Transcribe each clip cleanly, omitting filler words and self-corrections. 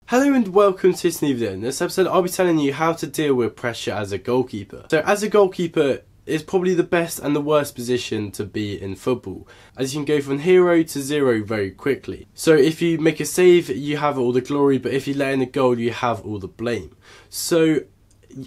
Hello and welcome to this new video. In this episode I'll be telling you how to deal with pressure as a goalkeeper. So as a goalkeeper, it's probably the best and the worst position to be in football, as you can go from hero to zero very quickly. So if you make a save, you have all the glory, but if you let in a goal, you have all the blame. So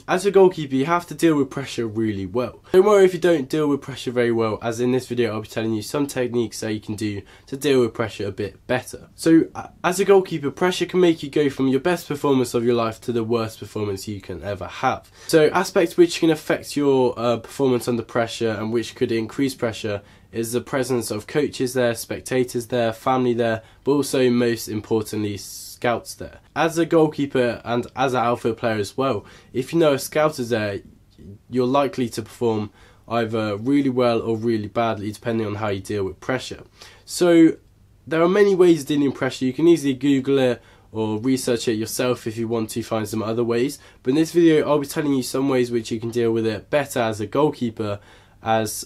as a goalkeeper, you have to deal with pressure really well. Don't worry if you don't deal with pressure very well, as in this video I'll be telling you some techniques that you can do to deal with pressure a bit better. So as a goalkeeper, pressure can make you go from your best performance of your life to the worst performance you can ever have. So aspects which can affect your performance under pressure and which could increase pressure is the presence of coaches there, spectators there, family there, but also most importantly scouts there. As a goalkeeper and as an outfield player as well, if you know a scout is there, you're likely to perform either really well or really badly depending on how you deal with pressure. So there are many ways of dealing with pressure. You can easily Google it or research it yourself if you want to find some other ways, but in this video I'll be telling you some ways which you can deal with it better as a goalkeeper, as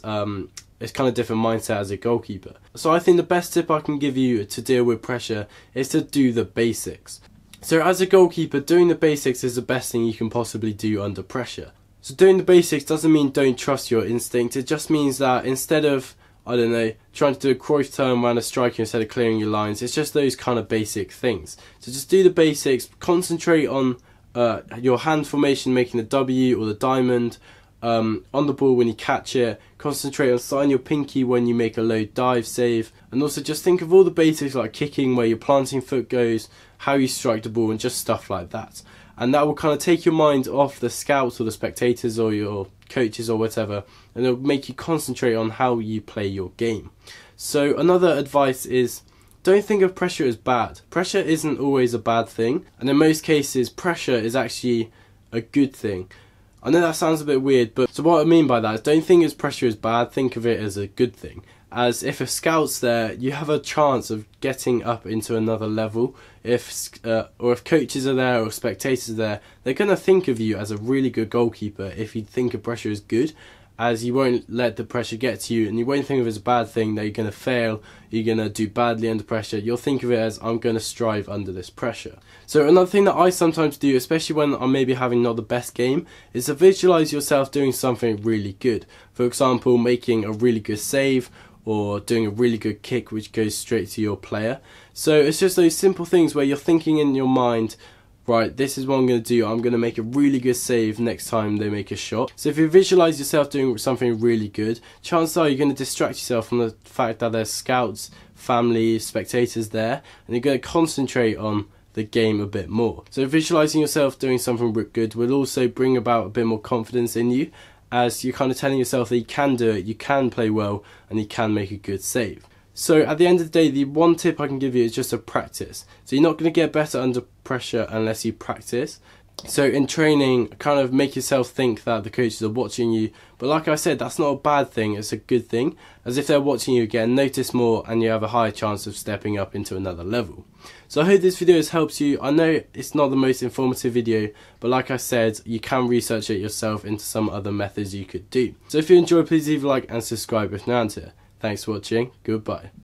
it's kind of different mindset as a goalkeeper. So I think the best tip I can give you to deal with pressure is to do the basics. So as a goalkeeper, doing the basics is the best thing you can possibly do under pressure. So doing the basics doesn't mean don't trust your instinct, it just means that instead of, I don't know, trying to do a Cruyff turn around a striker instead of clearing your lines, it's just those kind of basic things. So just do the basics, concentrate on your hand formation, making the W or the diamond, on the ball when you catch it, concentrate on signing your pinky when you make a low dive save, and also just think of all the basics like kicking, where your planting foot goes, how you strike the ball, and just stuff like that. And that will kind of take your mind off the scouts or the spectators or your coaches or whatever, and it'll make you concentrate on how you play your game. So another advice is, don't think of pressure as bad. Pressure isn't always a bad thing, and in most cases pressure is actually a good thing. I know that sounds a bit weird, but so what I mean by that is don't think of pressure as bad, think of it as a good thing. As if a scout's there, you have a chance of getting up into another level. Or if coaches are there or spectators are there, they're going to think of you as a really good goalkeeper if you think of pressure as good, as you won't let the pressure get to you, and you won't think of it as a bad thing that you're going to fail, you're going to do badly under pressure. You'll think of it as, I'm going to strive under this pressure. So another thing that I sometimes do, especially when I'm maybe having not the best game, is to visualize yourself doing something really good. For example, making a really good save, or doing a really good kick which goes straight to your player. So it's just those simple things where you're thinking in your mind, right, this is what I'm going to do, I'm going to make a really good save next time they make a shot. So if you visualise yourself doing something really good, chances are you're going to distract yourself from the fact that there's scouts, family, spectators there, and you're going to concentrate on the game a bit more. So visualising yourself doing something good will also bring about a bit more confidence in you, as you're kind of telling yourself that you can do it, you can play well, and you can make a good save. So at the end of the day, the one tip I can give you is just to practice. So you're not going to get better under pressure unless you practice. So in training, kind of make yourself think that the coaches are watching you. But like I said, that's not a bad thing, it's a good thing. As if they're watching you again, notice more and you have a higher chance of stepping up into another level. So I hope this video has helped you. I know it's not the most informative video, but like I said, you can research it yourself into some other methods you could do. So if you enjoyed, please leave a like and subscribe if you're not here. Thanks for watching, goodbye.